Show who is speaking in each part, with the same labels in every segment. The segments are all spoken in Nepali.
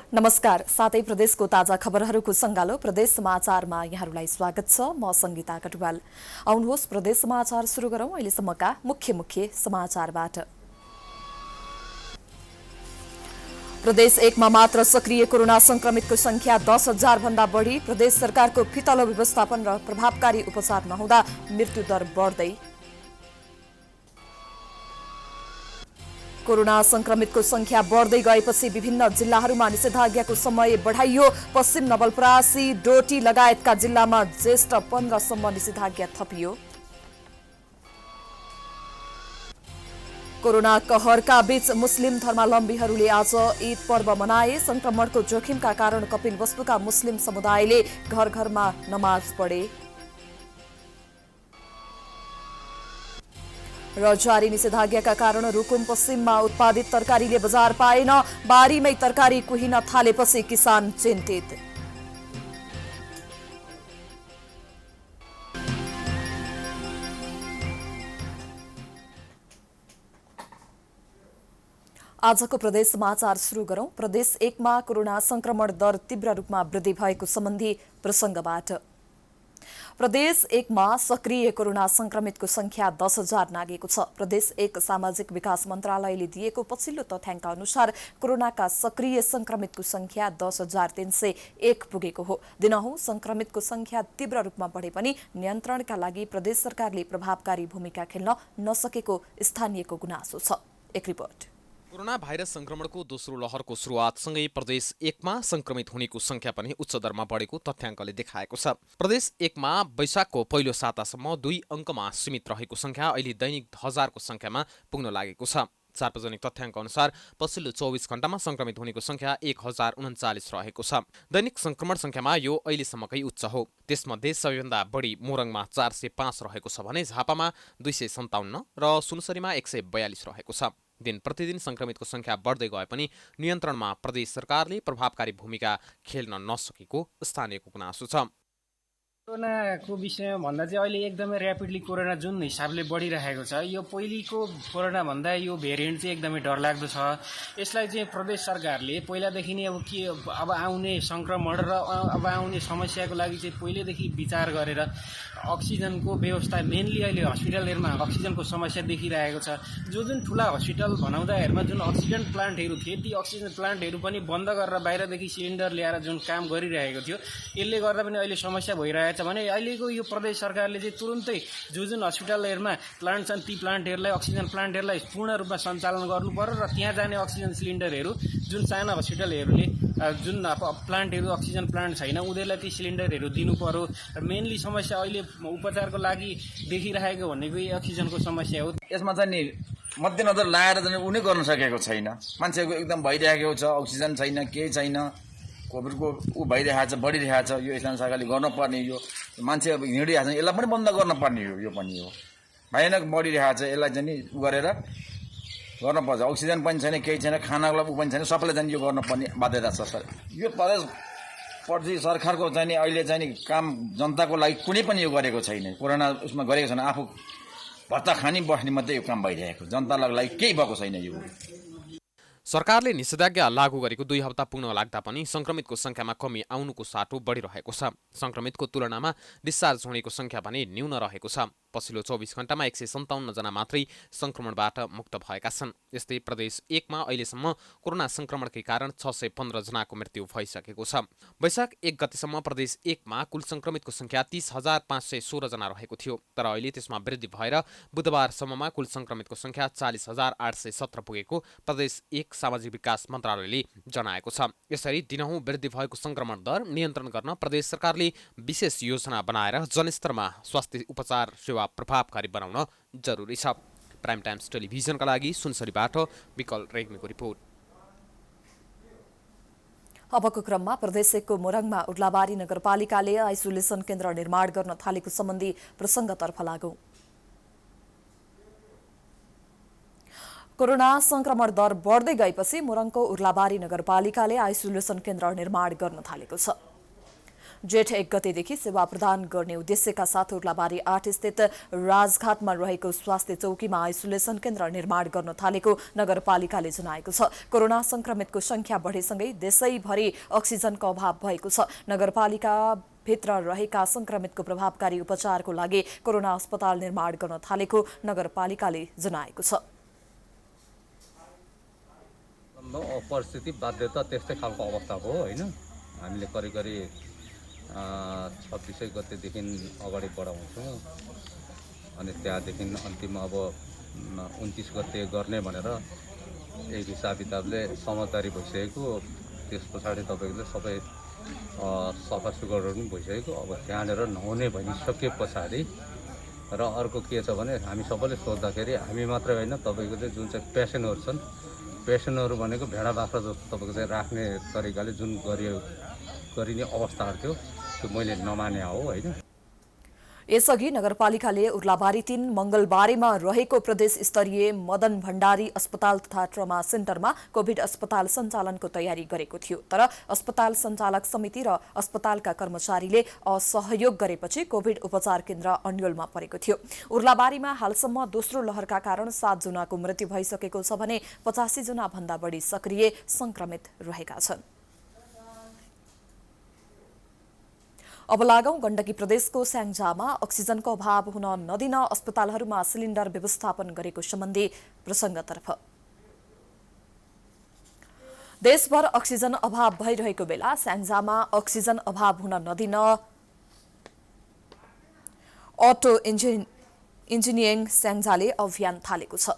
Speaker 1: नमस्कार। साथै प्रदेशको ताजा खबरहरूको सङ्गालो प्रदेश समाचारमा यहाँहरूलाई स्वागत छ। म संगीता कटुवाल। आउनुहोस् प्रदेश समाचार सुरु गरौं अहिलेसम्मका मुख्य समाचारबाट। प्रदेश 1 मा मात्र सक्रिय कोरोना संक्रमितको संख्या 10,000 भन्दा बढी। प्रदेश सरकारको फितलो व्यवस्थापन र प्रभावकारी उपचार नहुँदा मृत्युदर बढ्दै। कोरोना संक्रमितको संख्या बढ्दै गएपछि विभिन्न जिल्लाहरूमा निषेधाज्ञाको समय बढाइयो। पश्चिम नवलपरासी, डोटी लगायतका जिल्लामा ज्येष्ठ 15 सम्म निषेधाज्ञा थपियो। कोरोना कहरका बीच मुस्लिम धर्मावलम्बीहरूले आज ईद पर्व मनाए। संक्रमणको जोखिमका कारण कपिलवस्तुका मुस्लिम समुदायले घर घरमा नमाज पढे। र जारी निषेधाज्ञाका कारण रुकुम पश्चिममा उत्पादित तरकारीले बजार पाएन। बारीमै तरकारी कुहिन थालेपछि किसान चिन्तित। आजको प्रदेश समाचार सुरु गरौं। प्रदेश 1 मा कोरोना संक्रमण दर तीव्र रूपमा वृद्धि भएको सम्बन्धी प्रसंगबाट। प्रदेश 1 मा सक्रिय कोरोना संक्रमितको संख्या 10,000 नागेको छ। प्रदेश 1 सामाजिक विकास मन्त्रालयले दिएको पछिल्लो तथ्याङ्क अनुसार कोरोनाका सक्रिय संक्रमितको संख्या 10,301 पुगेको हो। दिनहुँ संक्रमितको संख्या तीव्र रूपमा बढे पनि नियन्त्रणका लागि प्रदेश सरकारले प्रभावकारी भूमिका खेल्न नसकेको स्थानीयको गुनासो छ। एक रिपोर्ट।
Speaker 2: कोरोना भाइरस संक्रमणको दोस्रो लहरको सुरुवातसँगै प्रदेश 1 मा संक्रमित हुनेको संख्या पनि उच्च दरमा बढेको तथ्याङ्कले देखाएको छ। प्रदेश 1 मा वैशाखको पहिलो सातासम्म 2 अङ्कमा सीमित रहेको संख्या अहिले दैनिक 1000 को संख्यामा पुग्न लागेको छ। सार्वजनिक तथ्याङ्क अनुसार पछिल्लो 24 घण्टामा संक्रमित हुनेको संख्या 1039 रहेको छ। दैनिक संक्रमण संख्यामा यो अहिलेसम्मकै उच्च हो। त्यसमध्ये सबैभन्दा बढी मोरङमा 405 रहेको छ भने झापामा 257 र सुनसरीमा 142 रहेको छ। दिन प्रतिदिन संक्रमितको संख्या बढ्दै गए पनि नियन्त्रणमा प्रदेश सरकारले प्रभावकारी भूमिका खेल्न नसकेको स्थानीयको गुनासो छ।
Speaker 3: कोरोनाको विषयमा भन्दा चाहिँ अहिले एकदमै ऱ्यापिडली कोरोना जुन हिसाबले बढिरहेको छ, यो पहिलेको कोरोना भन्दा यो भेरिएन्ट चाहिँ एकदमै डरलाग्दो छ। यसलाई चाहिँ प्रदेश सरकारले पहिलादेखि नै अब आउने संक्रमण र अब आउने समस्याको लागि चाहिँ पहिलेदेखि विचार गरेर अक्सिजनको व्यवस्था, मेनली अहिले हस्पिटलहरूमा अक्सिजनको समस्या देखिरहेको छ। जुन ठुला हस्पिटल बनाउँदाहरूमा जुन अक्सिजन प्लान्टहरू थिए, ती अक्सिजन प्लान्टहरू पनि बन्द गरेर बाहिरदेखि सिलिन्डर ल्याएर जुन काम गरिरहेको थियो, यसले गर्दा पनि अहिले समस्या भइरहेको छ। भने अहिलेको यो प्रदेश सरकारले चाहिँ तुरुन्तै जुन हस्पिटलहरूमा प्लान्ट छन् ती प्लान्टहरूलाई, अक्सिजन प्लान्टहरूलाई पूर्ण रूपमा सञ्चालन गर्नु पर्यो र त्यहाँ जाने अक्सिजन सिलिन्डरहरू जुन साना हस्पिटलहरूले जुन प्लान्टहरू अक्सिजन प्लान्ट छैन उनीहरूलाई ती सिलिन्डरहरू दिनु पर्यो। मेनली समस्या अहिले उपचारको लागि देखिरहेको भनेको अक्सिजनको समस्या हो।
Speaker 4: यसमा चाहिँ नि मध्यनजर लाएर चाहिँ उनी गर्न सकेको छैन। मान्छेको एकदम भइरहेको छ, अक्सिजन छैन, केही छैन, कोभिडको भइरहेको छ, बढिरहेको छ। यो स्थानीय सरकारले गर्नुपर्ने, यो मान्छे हिँडिरहेको छ यसलाई पनि बन्द गर्नुपर्ने हो। यो पनि हो भयानक बढिरहेको छ, यसलाई चाहिँ नि गरेर गर्नुपर्छ। अक्सिजन पनि छैन, केही छैन, खानाको पनि छैन, सबैलाई चाहिँ यो गर्नुपर्ने बाध्यता छ। सर यो प्रदेश सरकारको चाहिँ नि अहिले चाहिँ नि काम जनताको लागि कुनै पनि यो गरेको छैन। कोरोना उसमा गरेको छैन, आफू भत्ता खानी बस्ने मात्रै यो काम भइरहेको, जनताको लागि केही भएको छैन। यो
Speaker 2: सरकारले निषेधाज्ञा लागू गरेको 2 हप्ता पुग्न लाग्दा पनि संक्रमितको संख्यामा कमी आउनुको साटो बढिरहेको छ। संक्रमितको तुलनामा डिस्चार्ज हुनेको संख्या भने न्यून रहेको छ। पछिल्लो 24 घण्टामा 157 जना मात्रै संक्रमणबाट मुक्त भएका छन्। यस्तै प्रदेश 1 मा अहिलेसम्म कोरोना संक्रमणकै कारण 615 जनाको मृत्यु भइसकेको छ। वैशाख 1 गतेसम्म प्रदेश 1 मा कुल संक्रमितको संख्या 30,516 जना रहेको थियो। तर अहिले त्यसमा वृद्धि भएर बुधबारसम्ममा कुल संक्रमितको संख्या 40,817 पुगेको प्रदेश 1 सामाजिक विकास मन्त्रालयले जनाएको छ। यसरी दिनहुँ वृद्धि भएको संक्रमण दर नियन्त्रण गर्न प्रदेश सरकारले विशेष योजना बनाएर जनस्तरमा स्वास्थ्य उपचार सेवा प्रभावकारी बनाउन जरुरी छ। प्राइम टाइम्स टेलिभिजनका लागि सुनसरीबाट विकल रेग्मीको रिपोर्ट।
Speaker 1: अबको क्रममा प्रदेश 1 को मोरङमा उर्लाबारी नगरपालिकाले आइसोलेसन केन्द्र निर्माण गर्न थालेको सम्बन्धी प्रसङ्गतर्फ लागौं। कोरोना संक्रमण दर बढ्दै गएपछि मोरङको उर्लाबारी नगरपालिकाले आइसोलेसन केन्द्र निर्माण गर्न थालेको छ। जेठ 1 गतेदेखि सेवा प्रदान गर्ने उद्देश्यका साथ उर्लाबारी 8 स्थित राजघाटमा रहेको स्वास्थ्य चौकीमा आइसोलेसन केन्द्र निर्माण गर्न थालेको नगरपालिकाले जनाएको छ। कोरोना संक्रमितको संख्या बढेसँगै देशैभरि अक्सिजनको अभाव भएको छ। नगरपालिका भित्र रहेका संक्रमितको प्रभावकारी उपचारको लागि कोरोना अस्पताल निर्माण गर्न थालेको नगरपालिकाले जनाएको छ।
Speaker 5: परिस्थिति बाध्यता त्यस्तै खालको अवस्था हो होइन। हामीले करिब 26 गतेदेखि अगाडि बढाउँछौँ अनि त्यहाँदेखि अन्तिम अब 29 गते गर्ने भनेर एक हिसाब किताबले समझदारी भइसकेको। त्यस पछाडि तपाईँले सबै सफा सुग्घरहरू पनि भइसकेको। अब त्यहाँनिर नहुने भइसके पछाडि र अर्को के छ भने हामी सबैले सोद्धाखेरि हामी मात्रै होइन, तपाईँको चाहिँ जुन चाहिँ पेसेन्टहरू छन्, पेसेन्टहरू भनेको भेडा बाख्रा जस्तो तपाईँको चाहिँ राख्ने तरिकाले जुन गरिने अवस्थाहरू थियो त्यो मैले नमाने हो होइन।
Speaker 1: यसअघि नगरपालिकाले उर्लाबारी 3 मंगलबारेमा रहेको प्रदेश स्तरीय मदन भण्डारी अस्पताल तथा ट्रमा सेन्टरमा कोभिड अस्पताल सञ्चालनको तयारी गरेको थियो। तर अस्पताल सञ्चालक समिति र अस्पतालका कर्मचारीले असहयोग गरेपछि कोभिड उपचार केन्द्र अन्यलमा परेको थियो। उर्लाबारीमा हालसम्म दोस्रो लहरका कारण 7 जनाको मृत्यु भइसकेको छ भने 85 जना भन्दा बढी सक्रिय संक्रमित रहेका छन्। अब लागौं गण्डकी प्रदेशको स्याङ्जामा अक्सिजनको अभाव हुन नदिन अस्पतालहरूमा सिलिन्डर व्यवस्थापन गरेको सम्बन्धी प्रसंगतर्फ। देशभर अक्सिजन अभाव भइरहेको बेला स्याङ्जामा अक्सिजन अभाव हुन नदिन अटो इन्जिनियरिङ स्याङ्जाले अभियान थालेको छ।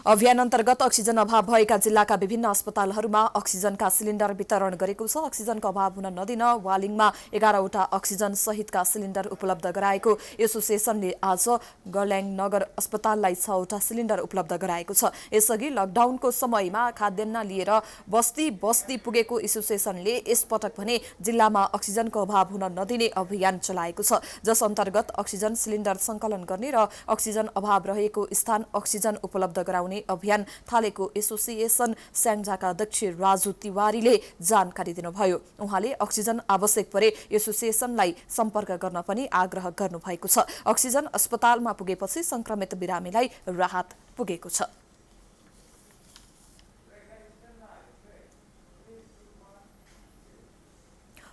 Speaker 1: अभियान अन्तर्गत अक्सिजन अभाव भएका जिल्लाका विभिन्न अस्पतालहरूमा अक्सिजनका सिलिन्डर वितरण गरेको छ। अक्सिजनको अभाव हुन नदिन वालिङमा 11वटा अक्सिजन सहितका सिलिन्डर उपलब्ध गराएको एसोसिएसनले आज गर्ल्याङ नगर अस्पताललाई 6वटा सिलिन्डर उपलब्ध गराएको छ। यसअघि लकडाउनको समयमा खाद्यान्न लिएर बस्ती बस्ती पुगेको एसोसिएसनले यसपटक भने जिल्लामा अक्सिजनको अभाव हुन नदिने अभियान चलाएको छ, जस अन्तर्गत अक्सिजन सिलिन्डर संकलन गर्ने र अक्सिजन अभाव रहेको स्थान अक्सिजन उपलब्ध गराउने अभियान थालेको एसोसिएसन स्याङ्जाका अध्यक्ष राजु तिवारीले जानकारी दिनुभयो। उहाँले अक्सिजन आवश्यक परे एसोसिएसनलाई सम्पर्क गर्न पनि आग्रह गर्नुभएको छ। अक्सिजन अस्पतालमा पुगेपछि संक्रमित बिरामीलाई राहत पुगेको छ।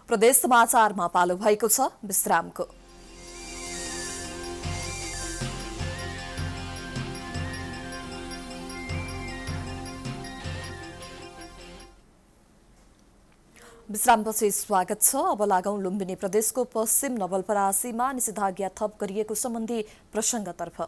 Speaker 1: प्रदेश समाचारमा पालो भएको छ विश्रामको। विश्रामपछि स्वागत छ। अब लागौं लुम्बिनी प्रदेशको पश्चिम नवलपरासीमा निषेधाज्ञा थप गरिएको सम्बन्धी प्रसंगतर्फ।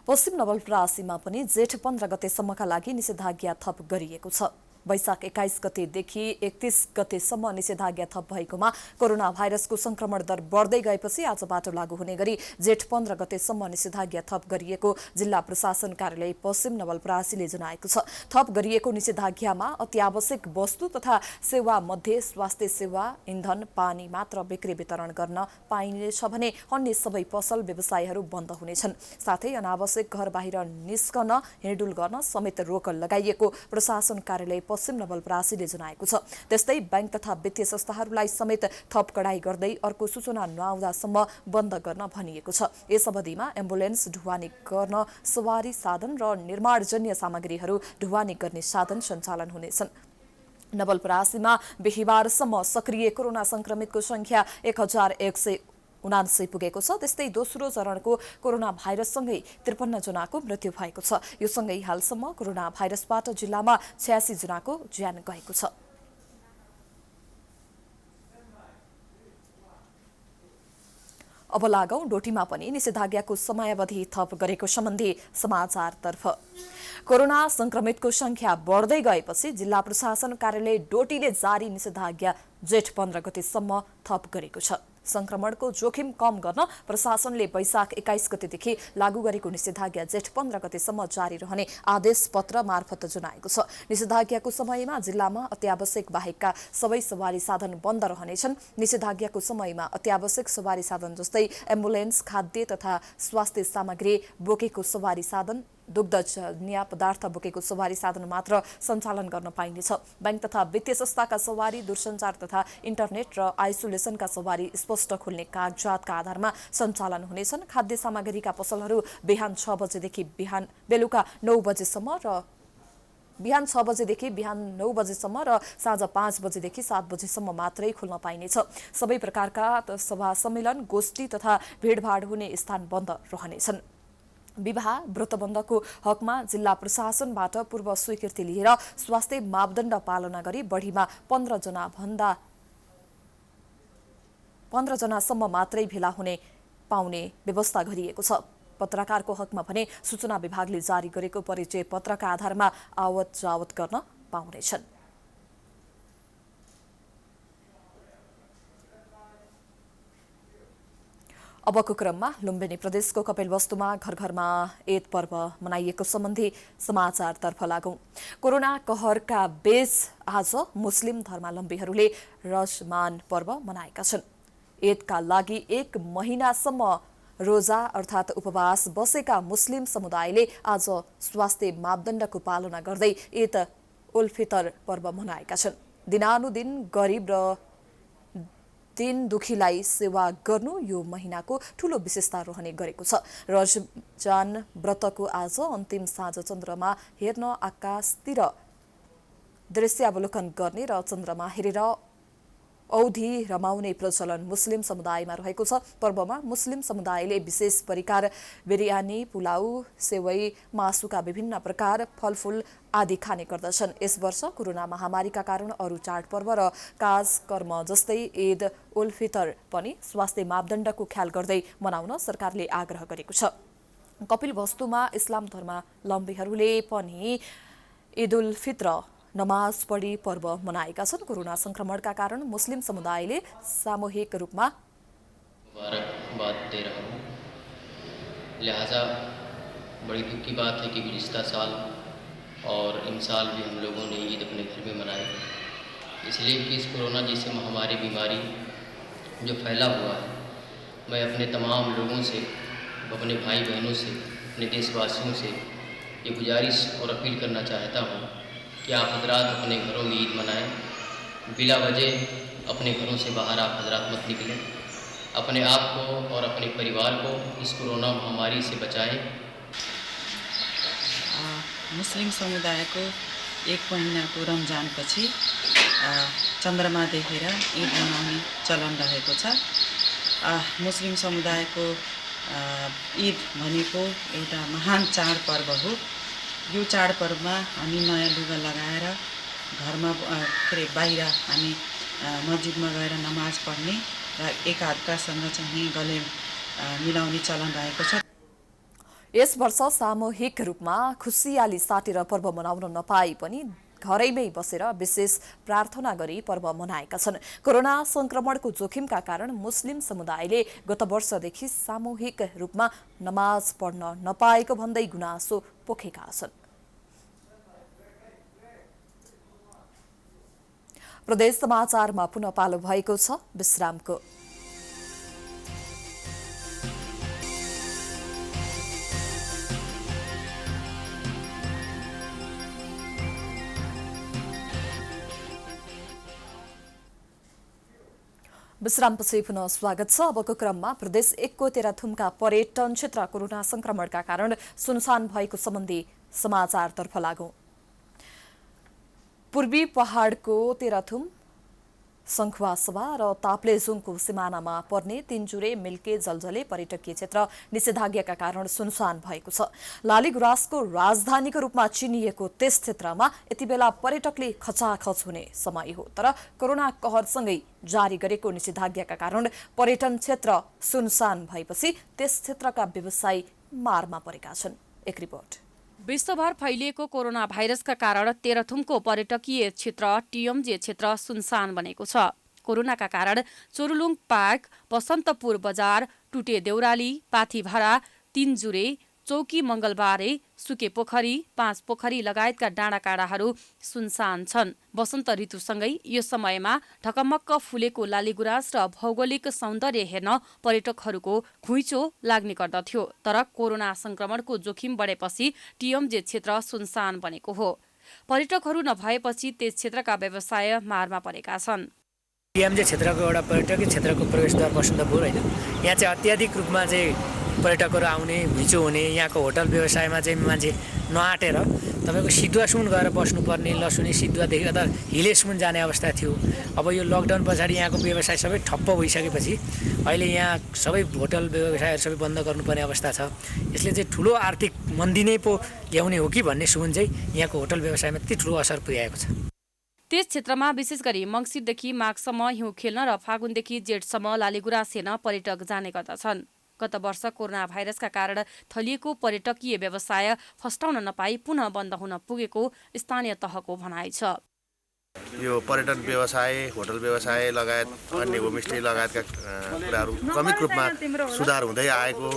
Speaker 1: पश्चिम नवलपरासीमा पनि जेठ 15 गतेसम्मका लागि निषेधाज्ञा थप गरिएको छ। वैशाख 21 गतेदेखि 31 गतेसम्म निषेधाज्ञा थप भएकोमा कोरोना भाइरसको संक्रमण दर बढ्दै गएपछि आजबाट लागू हुने गरी जेठ 15 गतेसम्म निषेधाज्ञा थप गरिएको जिल्ला प्रशासन कार्यालय पश्चिम नवलपरासीले जनाएको छ। थप गरिएको निषेधाज्ञामा अत्यावश्यक वस्तु तथा सेवा मध्ये स्वास्थ्य सेवा, इन्धन, पानी मात्र बिक्री वितरण गर्न पाइनेछ भने अन्य सबै पसल व्यवसायहरू बन्द हुनेछन्। साथै अनावश्यक घर बाहिर निस्कन हिँडडुल गर्न समेत रोक लगाइएको प्रशासन कार्यालय पश्चिम नवलपरासीले जनाएको छ। त्यस्तै बैंक तथा वित्तीय संस्थाहरूलाई समेत थप कडाई गर्दै अर्को सूचना नआउँदासम्म बन्द गर्न भनिएको छ। यस अवधिमा एम्बुलेन्स ढुवानी गर्न, सवारी साधन र निर्माणजन्य सामग्रीहरू ढुवानी गर्ने साधन सञ्चालन हुनेछन्। नवलपरासीमा बिहिबारसम्म सक्रिय कोरोना संक्रमितको संख्या 1179 पुगेको छ। त्यस्तै दोस्रो चरणको कोरोना भाइरससँगै 53 जनाको मृत्यु भएको छ। यो सँगै हालसम्म कोरोना भाइरसबाट जिल्लामा 86 जनाको ज्यान गएको छ। अब लागौं डोटीमा पनि निषेधाज्ञाको समयावधि थप गरेको सम्बन्धी समाचारतर्फ। कोरोना संक्रमितको संख्या बढ्दै गएपछि जिल्ला प्रशासन कार्यालय डोटीले जारी निषेधाज्ञा जेठ 15 गतेसम्म थप गरेको छ। संक्रमणको जोखिम कम गर्न प्रशासनले वैशाख 21 गतेदेखि लागू गरेको निषेधाज्ञा जेठ 15 गतेसम्म जारी रहने आदेश पत्र मार्फत जनाएको छ। निषेधाज्ञाको समयमा जिल्लामा अत्यावश्यक बाहेकका सबै सवारी साधन बन्द रहनेछन्। निषेधाज्ञाको समयमा अत्यावश्यक सवारी साधन जस्तै एम्बुलेन्स, खाद्य तथा स्वास्थ्य सामग्री बोकेको सवारी साधन दुग्धजन्य पदार्थ बोकेको सवारी साधन मात्र सञ्चालन गर्न पाइनेछ। बैंक तथा वित्तीय संस्थाका सवारी, दूरसञ्चार तथा इन्टरनेट र आइसोलेसनका सवारी स्पष्ट खुल्ने कागजातका आधारमा सञ्चालन हुनेछन्। खाद्य सामग्रीका पसलहरू बिहान 6 बजेदेखि बेलुका 9 बजेसम्म र बिहान 6 बजेदेखि बिहान 9 बजेसम्म र साँझ 5 बजेदेखि 7 बजेसम्म मात्रै खुल्न पाइनेछ। सबै प्रकारका सभा सम्मेलन, गोष्ठी तथा भिडभाड हुने स्थान बन्द रहनेछन्। विवाह व्रतबन्धको हकमा जिल्ला प्रशासनबाट पूर्व स्वीकृति लिएर स्वास्थ्य मापदण्ड पालना गरी बढीमा 15 जनासम्म मात्रै भेला हुने पाउने व्यवस्था गरिएको छ। पत्रकारको हकमा भने सूचना विभागले जारी गरेको परिचय पत्रका आधारमा आवत जावत गर्न पाउनेछन्। अबको क्रममा लुम्बिनी प्रदेशको कपिलवस्तुमा घर घरमा ईद पर्व मनाइएको सम्बन्धी समाचारतर्फ लागौं। कोरोना कहरका बीच आज मुस्लिम धर्मावलम्बीहरूले रमजान पर्व मनाएका छन्। ईदका लागि 1 महिनासम्म रोजा अर्थात् उपवास बसेका मुस्लिम समुदायले आज स्वास्थ्य मापदण्डको पालना गर्दै ईद उल फितर पर्व मनाएका छन्। दिनानुदिन गरिब र दिन दुखीलाई सेवा गर्नु यो महिनाको ठूलो विशेषता रहने गरेको छ। रमजान व्रतको आज अन्तिम साँझ चन्द्रमा हेर्न आकाशतिर दृश्यावलोकन गर्ने र चन्द्रमा हेरेर औधी रमाउने प्रचलन मुस्लिम समुदायमा रहेको छ। पर्वमा मुस्लिम समुदायले विशेष परिकार बिरयानी, पुलाउ, सेवई, मासुका विभिन्न प्रकार, फलफूल आदि खाने गर्दछन्। यस वर्ष कोरोना महामारीका कारण अरू चाडपर्व र कार्यक्रम जस्तै ईद उल फितर पनि स्वास्थ्य मापदण्डको ख्याल गर्दै मनाउन सरकारले आग्रह गरेको छ। कपिलवस्तुमा इस्लाम धर्मावलम्बीहरूले पनि ईद उल फितर नमाज पढी पर्व मनाएका छन्। कोरोना संक्रमणका कारण मुस्लिम समुदायले सामूहिक रूपमा
Speaker 6: मुबारकबाद दे रहा हूँ। लिहाजा बड़ी दुख की बात है कि गुज़िश्ता साल और इन साल भी हम लोगों ने ईद अपने घर में मनाई, इसलिए कि इस कोरोना जैसी महामारी बीमारी जो फैला हुआ है, मैं अपने तमाम लोगों से, अपने भाई बहनों से, अपने देशवासियों से ये गुजारिश और अपील करना चाहता हूँ कि आप हजरात अपने घरों में ईद मनाएं। बिला वजह अपने घरों से बाहर आप हजरात मत निकलें। अपने आप को और अपने परिवार को इस कोरोना महामारी से बचाएं।
Speaker 7: मुस्लिम समुदायको 1 महिनाको रमजानपछि चन्द्रमा देखेर ईद मनाउने चलन रहेको छ। मुस्लिम समुदायको ईद भनेको एउटा महान चाडपर्व हो। यो चाडपर्वमा हामी नयाँ लुगा लगाएर घरमा बाहिर हामी मस्जिदमा गएर नमाज पढ्ने र एकाअर्कासँग चाहिँ गले मिलाउने चलन रहेको छ।
Speaker 1: यस वर्ष सामूहिक रूपमा खुसियाली साटेर पर्व मनाउन नपाए पनि घरैमै बसेर विशेष प्रार्थना गरी पर्व मनाएका छन्। कोरोना संक्रमणको जोखिमका कारण मुस्लिम समुदायले गत वर्षदेखि सामूहिक रूपमा नमाज पढ्न नपाएको भन्दै गुनासो पोखेका छन्। प्रदेश समाचारमा पुनः पालो भएको छ विश्रामको। विश्रामपछि पुनः स्वागत छ। अबको क्रममा प्रदेश 1 को तेह्रथुमका पर्यटन क्षेत्र कोरोना संक्रमणका कारण सुनसान भएको सम्बन्धी समाचारतर्फ लागौं। पूर्वी पहाडको तेह्रथुम, सङ्खुवासभा र ताप्लेजुङको सिमानामा पर्ने तिनजुरे मिल्के जलजले पर्यटकीय क्षेत्र निषेधाज्ञाका कारण सुनसान भएको छ। लालीगुराँसको राजधानीको रूपमा चिनिएको त्यस क्षेत्रमा यति बेला पर्यटकले खचाखच हुने समय हो। तर कोरोना कहरसँगै जारी गरेको निषेधाज्ञाका कारण पर्यटन क्षेत्र सुनसान भएपछि त्यस क्षेत्रका व्यवसायी मारमा परेका छन्। एक रिपोर्ट।
Speaker 8: विश्वभर फैलिएको कोरोना भाइरसका कारण तेह्रथुमको पर्यटकीय क्षेत्र टिएमजे क्षेत्र सुनसान बनेको छ। कोरोनाका कारण चोरुलुङ पार्क, बसन्तपुर बजार, टुटे देउराली, पाथीभाडा, तिनजुरे, चौकी मंगलबारे, सुके पोखरी, 5 पोखरी लगायतका डाँडाकाँडाहरू सुनसान छन्। वसन्त ऋतुसँगै यो समयमा ढकमक्क फुलेको लालीगुराँस र भौगोलिक सौन्दर्य हेर्न पर्यटकहरूको घुइँचो लाग्ने गर्दथ्यो। तर कोरोना संक्रमणको जोखिम बढेपछि टिएमजे क्षेत्र सुनसान बनेको हो। पर्यटकहरू नभएपछि त्यस क्षेत्रका व्यवसाय मारमा परेका छन्।
Speaker 9: टिएमजे क्षेत्रको एउटा पर्यटकीय क्षेत्रको प्रवेशद्वार बसन्तपुर होइन, यहाँ चाहिँ अत्याधिक रूपमा चाहिँ पर्यटकहरू आउने, घुइँचो हुने, यहाँको होटल व्यवसायमा चाहिँ मान्छे नआँटेर तपाईँको सिद्धुवासम्म गएर बस्नुपर्ने, लसुने सिद्धुवादेखि अथवा हिलेसम्म जाने अवस्था थियो। अब यो लकडाउन पछाडि यहाँको व्यवसाय सबै ठप्प भइसकेपछि अहिले यहाँ सबै होटल व्यवसायहरू सबै बन्द गर्नुपर्ने अवस्था छ। यसले चाहिँ ठुलो आर्थिक मन्दी नै पो ल्याउने हो कि भन्ने सुन चाहिँ यहाँको होटल व्यवसायमा त्यति ठुलो असर पुर्याएको छ।
Speaker 8: त्यस क्षेत्रमा विशेष गरी मङ्सिरदेखि माघसम्म हिउँ खेल्न र फागुनदेखि जेठसम्म लालीगुराँस हेर्न पर्यटक जाने गर्दछन्। गत वर्ष कोरोना भाइरसका कारण थलिएको पर्यटकीय व्यवसाय फस्टाउन नपाई पुनः बन्द हुन पुगेको स्थानीय तहको भनाइ छ।
Speaker 10: यो पर्यटन व्यवसाय, होटल व्यवसाय लगायत अन्य होमस्टे लगायतका कुराहरू क्रमिक रूपमा सुधार हुँदै आएको,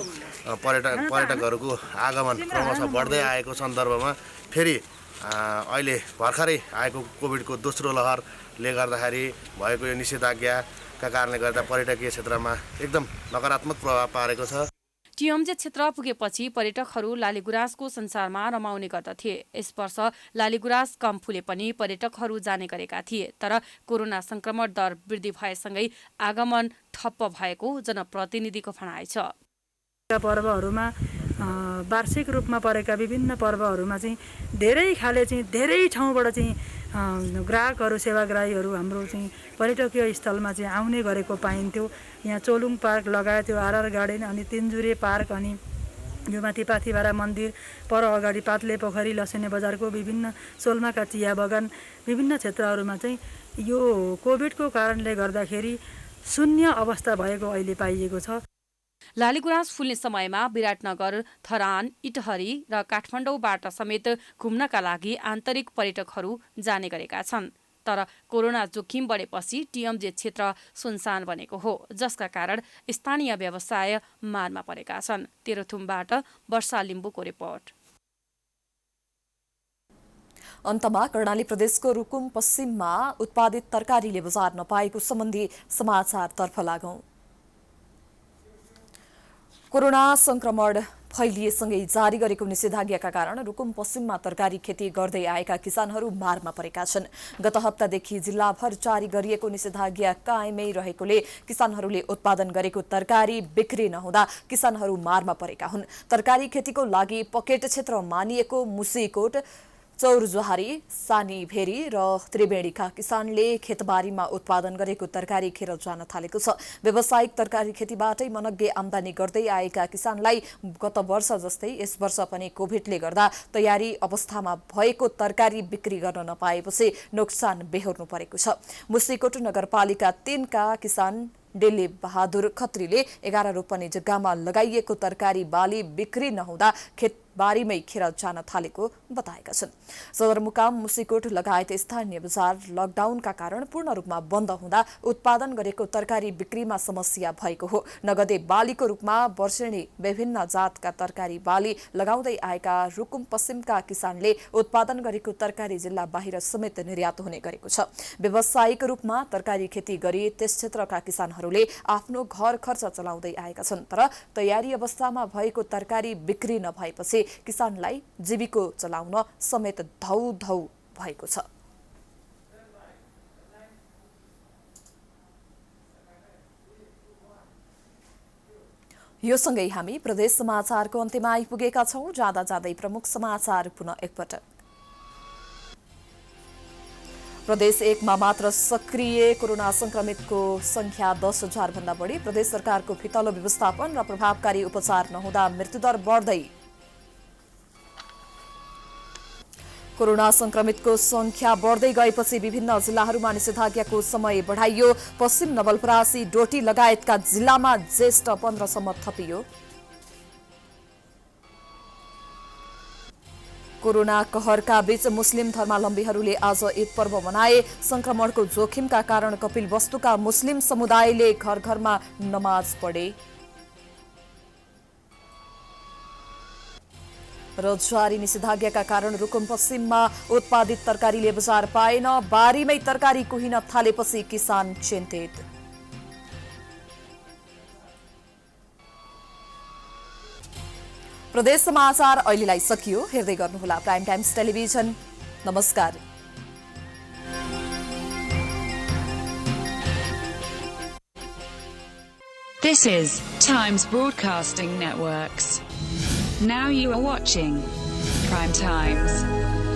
Speaker 10: पर्यटकहरूको आगमन क्रमशः बढ्दै आएको सन्दर्भमा फेरि अहिले भर्खरै आएको कोभिडको दोस्रो लहरले गर्दाखेरि भएको यो निषेधाज्ञाका कारणले गर्दा पर्यटकीय क्षेत्रमा एकदम नकारात्मक प्रभाव पारेको छ।
Speaker 8: टिएमजे क्षेत्र पुगेपछि पर्यटकहरू लालीगुराँसको संसारमा रमाउने गर्दथे। यस वर्ष लालीगुराँस कम फुले पनि पर्यटकहरू जाने गरेका थिए। तर कोरोना संक्रमण दर वृद्धि भएसँगै आगमन ठप्प भएको जनप्रतिनिधिको भनाइ छ।
Speaker 11: पर्वहरूमा वार्षिक रूपमा परेका विभिन्न पर्वहरूमा चाहिँ धेरै खाले चाहिँ धेरै ठाउँबाट चाहिँ ग्राहकहरू, सेवाग्राहीहरू हाम्रो चाहिँ पर्यटकीय स्थलमा चाहिँ आउने गरेको पाइन्थ्यो। यहाँ चोलुङ पार्क लगायत यो आरआर गार्डन, अनि तिनजुरे पार्क, अनि यो माथि पाथिभारा मन्दिर, पर अगाडि पातले पोखरी, लसेने बजारको विभिन्न सोलमाका चिया बगान, विभिन्न क्षेत्रहरूमा चाहिँ यो कोभिडको कारणले गर्दाखेरि शून्य अवस्था भएको अहिले पाइएको छ।
Speaker 8: लालीगुराँस फुल्ने समयमा विराटनगर, थरान, इटहरी र काठमाडौँबाट समेत घुम्नका लागि आन्तरिक पर्यटकहरू जाने गरेका छन्। तर कोरोना जोखिम बढेपछि टिएमजे क्षेत्र सुनसान बनेको हो, जसका कारण स्थानीय व्यवसाय मारमा परेका छन्। तेह्रथुमबाट वर्षा लिम्बुको रिपोर्ट।
Speaker 1: अन्तमा कर्णाली प्रदेशको रुकुम पश्चिममा उत्पादित तरकारीले बजार नपाएको सम्बन्धी समाचारतर्फ लागौं। कोरोना संक्रमण फैलिएसँगै जारी गरेको निषेधाज्ञाका कारण रुकुम पश्चिममा तरकारी खेती गर्दै आएका किसानहरू मारमा परेका छन्। गत हप्तादेखि जिल्लाभर जारी गरिएको निषेधाज्ञा कायमै रहेकोले किसानहरूले उत्पादन गरेको तरकारी बिक्री नहुँदा किसानहरू मारमा परेका हुन्। तरकारी खेतीको लागि पकेट क्षेत्र मानिएको मुसीकोट, चौरजुहारी, सानी भेरी र त्रिवेणीका किसानले खेतबारीमा उत्पादन गरेको तरकारी खेर जान थालेको छ। व्यावसायिक तरकारी खेतीबाटै मनग्गे आमदानी गर्दै आएका किसानलाई गत वर्ष जस्तै यस वर्ष पनि कोभिडले गर्दा तयारी अवस्थामा भएको तरकारी बिक्री गर्न नपाएपछि नोक्सान बेहोर्नु परेको छ। मुसीकोट नगरपालिका 3 का किसान डेली बहादुर खत्रीले 11 रोपनी जग्गामा लगाइएको तरकारी बाली बिक्री नहुँदा खेतबारीमै खेर जान थालेको बताएका छन्। सदरमुकाम, मुसीकोट लगायत स्थानीय बजार लकडाउनका कारण पूर्ण रूपमा बन्द हुँदा उत्पादन गरेको तरकारी बिक्रीमा समस्या भएको हो। नगदे बालीको रूपमा वर्षेनी विभिन्न जातका तरकारी बाली लगाउँदै आएका रुकुम पश्चिमका किसानले उत्पादन गरेको तरकारी जिल्ला बाहिर समेत निर्यात हुने गरेको छ। व्यावसायिक रूपमा तरकारी खेती गरी त्यस क्षेत्रका किसानहरूले आफ्नो घर खर्च चलाउँदै आएका छन्। तर तयारी अवस्थामा भएको तरकारी बिक्री नभएपछि किसानलाई जीविको चलाउन समेत धौ भएको छ। यो सँगै हामी प्रदेश समाचारको अन्त्यमा आइपुगेका छौं। जाँदा जाँदै प्रमुख समाचार पुनः एकपटक। प्रदेश 1 मा मात्र सक्रिय कोरोना संक्रमितको संख्या 10,000 भन्दा बढी। प्रदेश सरकारको फितलो व्यवस्थापन र प्रभावकारी उपचार नहुँदा मृत्युदर बढ्दै। कोरोना संक्रमितको संख्या बढ्दै गएपछि विभिन्न जिल्लाहरूमा निषेधाज्ञाको समय बढाइयो। पश्चिम नवलपरासी, डोटी लगायतका जिल्लामा ज्येष्ठ 15 सम्म थपियो। कोरोना कहरका बीच मुस्लिम धर्मावलम्बीहरूले आज ईद पर्व मनाए। संक्रमणको जोखिमका कारण कपिलवस्तुका मुस्लिम समुदायले घर घरमा नमाज पढे। र ज्वारी निषेधाज्ञाका कारण रुकुम पश्चिममा उत्पादित तरकारीले बजार पाएन। बारीमै तरकारी कुहिन थालेपछि किसान चिन्तित। प्रदेश समाचार अहिलेलाई सकियो। हेर्दै गर्नुहोला प्राइम टाइम्स टेलिभिजन। नमस्कार।
Speaker 12: This is Times Broadcasting Networks. Now you are watching Prime Times.